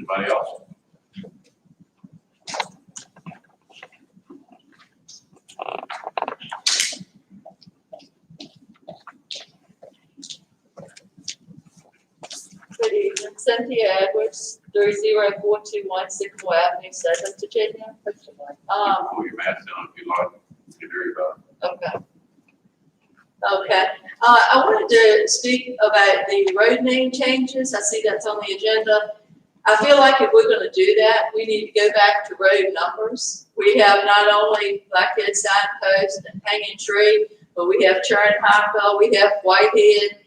Anybody else? Good evening, Cynthia Edwards, 30421 Sycamore Avenue, Southern Virginia. Pull your mask down if you like. Get very about. Okay. Okay, I wanted to speak about the road name changes. I see that's on the agenda. I feel like if we're gonna do that, we need to go back to road numbers. We have not only Blackhead Signpost and Hanging Tree, but we have Churn Highville, we have Whitehead.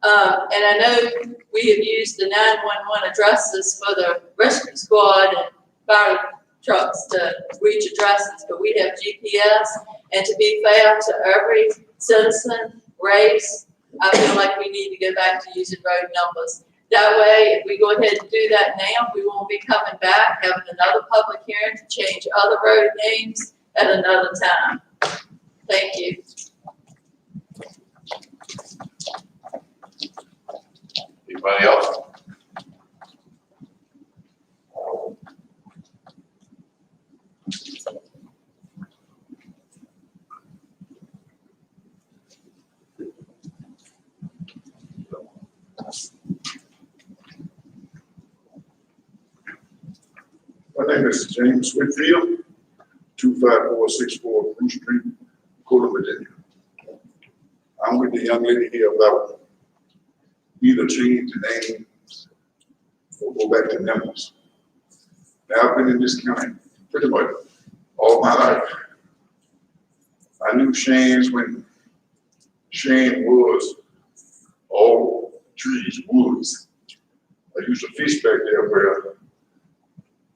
And I know we have used the 911 addresses for the rescue squad and fire trucks to reach addresses, but we have GPS. And to be fair to every citizen, race, I feel like we need to go back to using road numbers. That way, if we go ahead and do that now, we won't be coming back, having another public hearing to change other road names at another time. Thank you. Anybody else? My name is James Whitfield, 25464 Bruce Street, Cola, Virginia. I'm with the young lady here about either change the name or go back to numbers. Now, I've been in this county pretty much all my life. I knew Shane's when Shane was all trees, woods. I used to fish back there where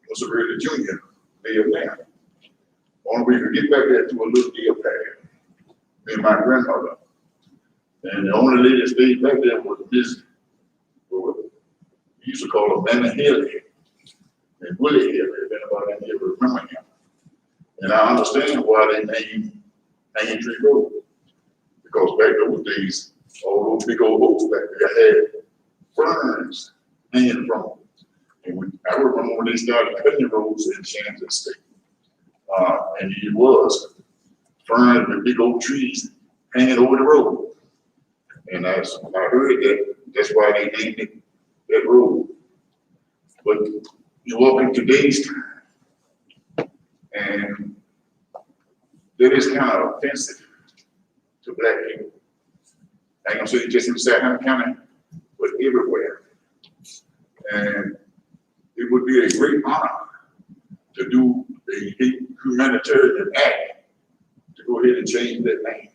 was a really junior lived there. Only we could get back there to a little deer pad, me and my grandmother. And the only lady that stayed back there was Miss, we used to call her Mammy Haley and Willie Haley, if anybody ever remember him. And I understand why they named Hanging Tree Road. Because back those days, all those big old oaks back there had ferns hanging from them. And I remember when they started cutting the roads in Kansas State. And it was ferns with big old trees hanging over the road. And when I heard that, that's why they named it that road. But you walk in today's time, and that is kind of offensive to black people. I ain't gonna say just in Sacramento County, but everywhere. And it would be a great honor to do a humanitarian act to go ahead and change that name.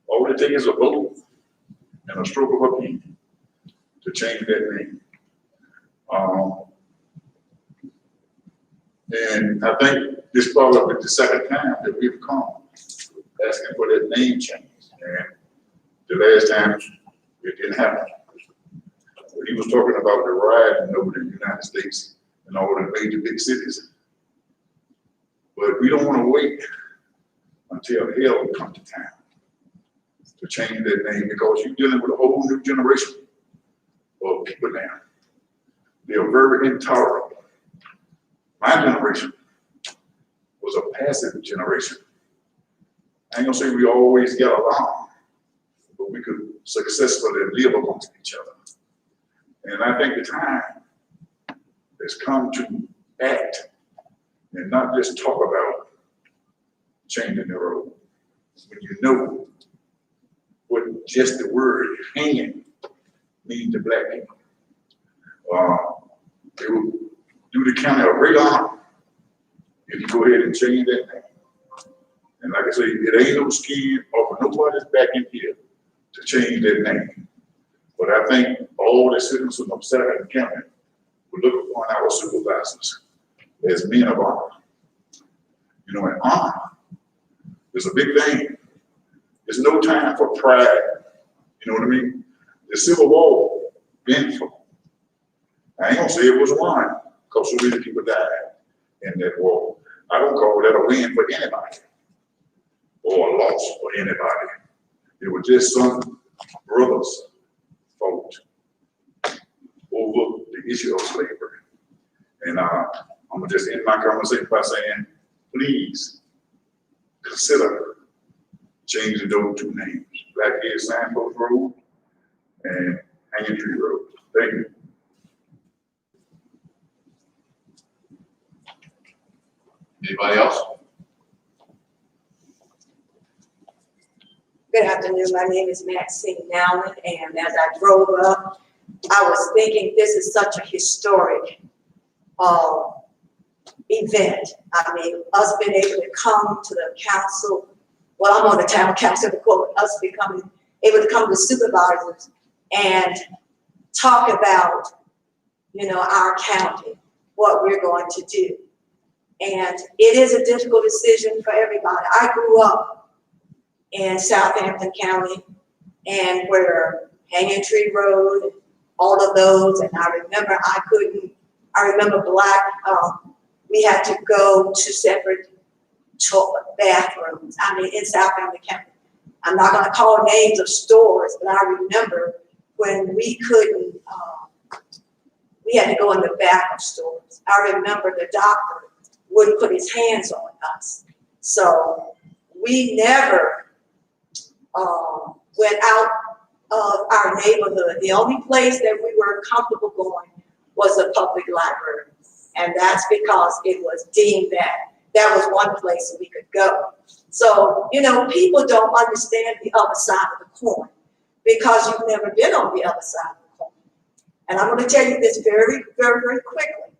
All it takes is a vote and a stroke of a pen to change that name. And I think this probably the second time that we've come asking for that name change. And the last time it didn't happen. He was talking about the rioting over the United States and all the major big cities. But we don't want to wait until hell comes to town to change that name, because you're dealing with a whole new generation of people now. They are very intolerant. My generation was a passive generation. I ain't gonna say we always get along, but we could successfully live amongst each other. And I think the time has come to act and not just talk about changing the road. When you know what just the word hanging means to black people. It will do the county a great honor if you go ahead and change that name. And like I say, it ain't no scheme or nobody's back in here to change that name. But I think all the citizens of Sacramento County will look upon our supervisors as men of honor. You know, and honor is a big thing. There's no time for pride. You know what I mean? The Civil War been for. I ain't gonna say it was won, because so many people died in that war. I don't call that a win for anybody or a loss for anybody. It was just some brothers fought over the issue of slavery. I'm gonna just end my conversation by saying, please consider changing those two names, Blackhead Signpost Road and Hanging Tree Road. Thank you. Anybody else? Good afternoon, my name is Maxine Allen, and as I drove up, I was thinking this is such a historic event. I mean, us being able to come to the council, well, I'm on the town council, of course, us becoming able to come to supervisors and talk about, you know, our county, what we're going to do. And it is a difficult decision for everybody. I grew up in Southampton County, and where Hanging Tree Road, all of those, and I remember we had to go to separate bathrooms. I mean, in Southampton County. I'm not gonna call names of stores, but I remember when we couldn't, we had to go in the back of stores. I remember the doctor wouldn't put his hands on us. So we never went out of our neighborhood. The only place that we were comfortable going was a public library. And that's because it was deemed that was one place we could go. So, you know, people don't understand the other side of the coin because you've never been on the other side of the coin. And I'm going to tell you this very, very, very quickly.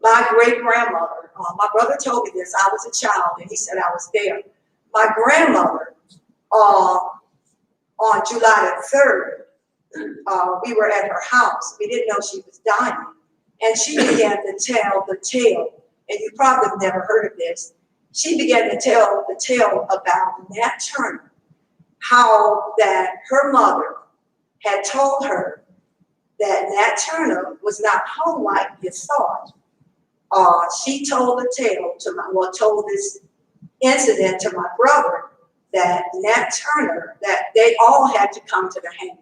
My great-grandmother, my brother told me this, I was a child, and he said I was there. My grandmother, on July the 3rd, we were at her house. We didn't know she was dying. And she began to tell the tale, and you probably have never heard of this. She began to tell the tale about Nat Turner, how that her mother had told her that Nat Turner was not home like you thought. She told the tale told this incident to my brother that Nat Turner, that they all had to come to the hanging.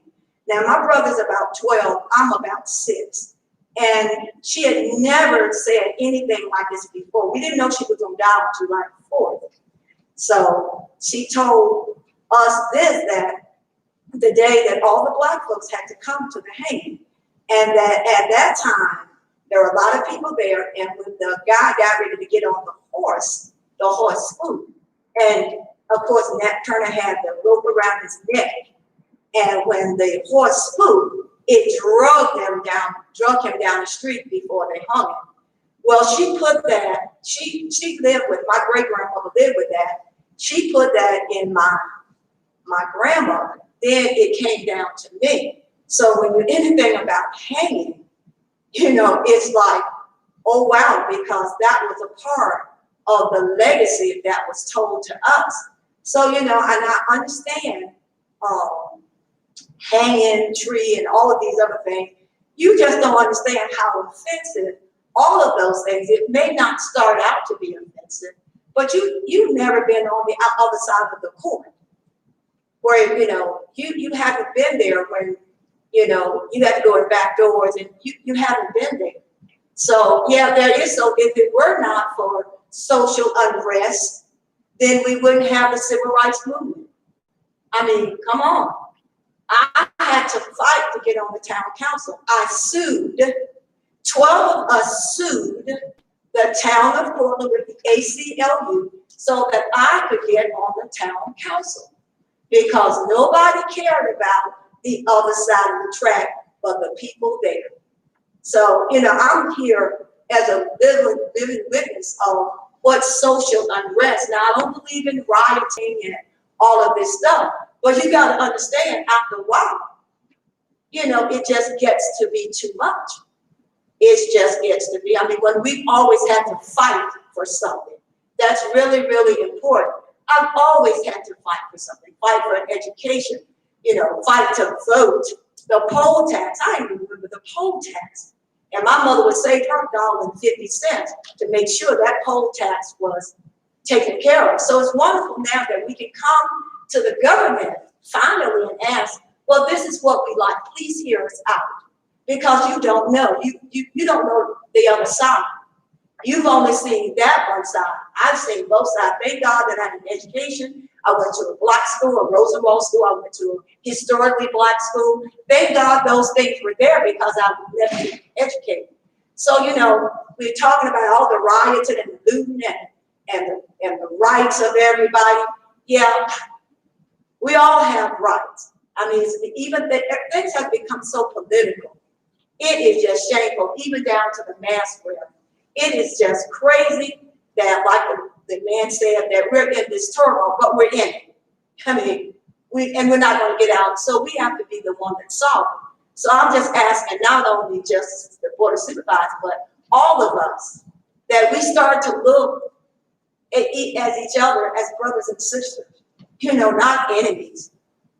Now my brother's about 12, I'm about 6. And she had never said anything like this before. We didn't know she was gonna die on July 4th. So she told us this, that the day that all the Black folks had to come to the hanging, and that at that time, there were a lot of people there, and when the guy got ready to get on the horse flew. And of course, Nat Turner had the rope around his neck. And when the horse flew, it drug him down the street before they hung him. Well, she put that, she lived with, my great-grandmother lived with that. She put that in my grandmother. Then it came down to me. So when you're anything about hanging, you know, it's like, oh wow, because that was a part of the legacy that was told to us. So, you know, and I understand hanging tree and all of these other things. You just don't understand how offensive all of those things. It may not start out to be offensive, but you've never been on the other side of the coin, where you know you haven't been there when you know you have to go in back doors, and you haven't been there. So yeah, there is. So if it were not for social unrest, then we wouldn't have the civil rights movement. I mean, come on. I had to fight to get on the town council. I sued. 12 of us sued the town of Portland with the ACLU so that I could get on the town council, because nobody cared about the other side of the track but the people there. So, you know, I'm here as a living witness of what's social unrest. Now, I don't believe in rioting and all of this stuff, but you got to understand, after a while, you know, it just gets to be too much. It just gets to be, I mean, when we've always had to fight for something, that's really, really important. I've always had to fight for something, fight for an education, you know, fight to vote. The poll tax, I even remember the poll tax. And my mother would save her $1.50 to make sure that poll tax was taken care of. So it's wonderful now that we can come to the government finally and ask, well, this is what we like, please hear us out. because you don't know. You don't know the other side. You've only seen that one side. I've seen both sides. Thank God that I had an education. I went to a black school, a Rosenwald school. I went to a historically black school. Thank God those things were there because I was never educated. So, you know, we're talking about all the rioting and the looting and the rights of everybody. Yeah, we all have rights. I mean, even things have become so political. It is just shameful, even down to the mask wearing. It is just crazy that, like the man said, that we're in this turmoil, but we're in it. I mean, we're not going to get out, so we have to be the one that solves it. So I'm just asking not only just the Board of Supervisors, but all of us, that we start to look at each other as brothers and sisters, you know, not enemies,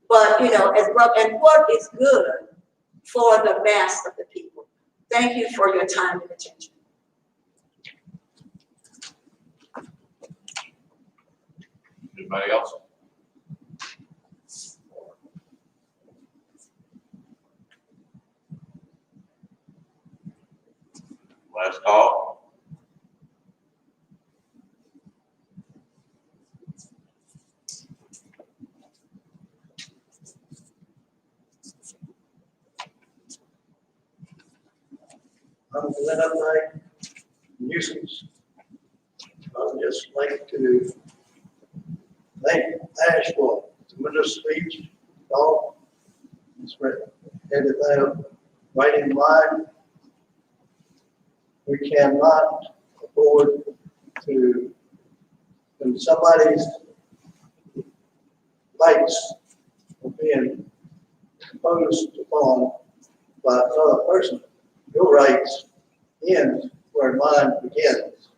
but, you know, as brothers, and what is good for the mass of the people. Thank you for your time and attention. Anybody else? Last call. I'm Glenn Upnight, nuisance. I'd just like to thank Ash for the tremendous speech, all. It's headed there right in line. We cannot afford to, when somebody's rights are being imposed upon by another person, your rights end where mine begins.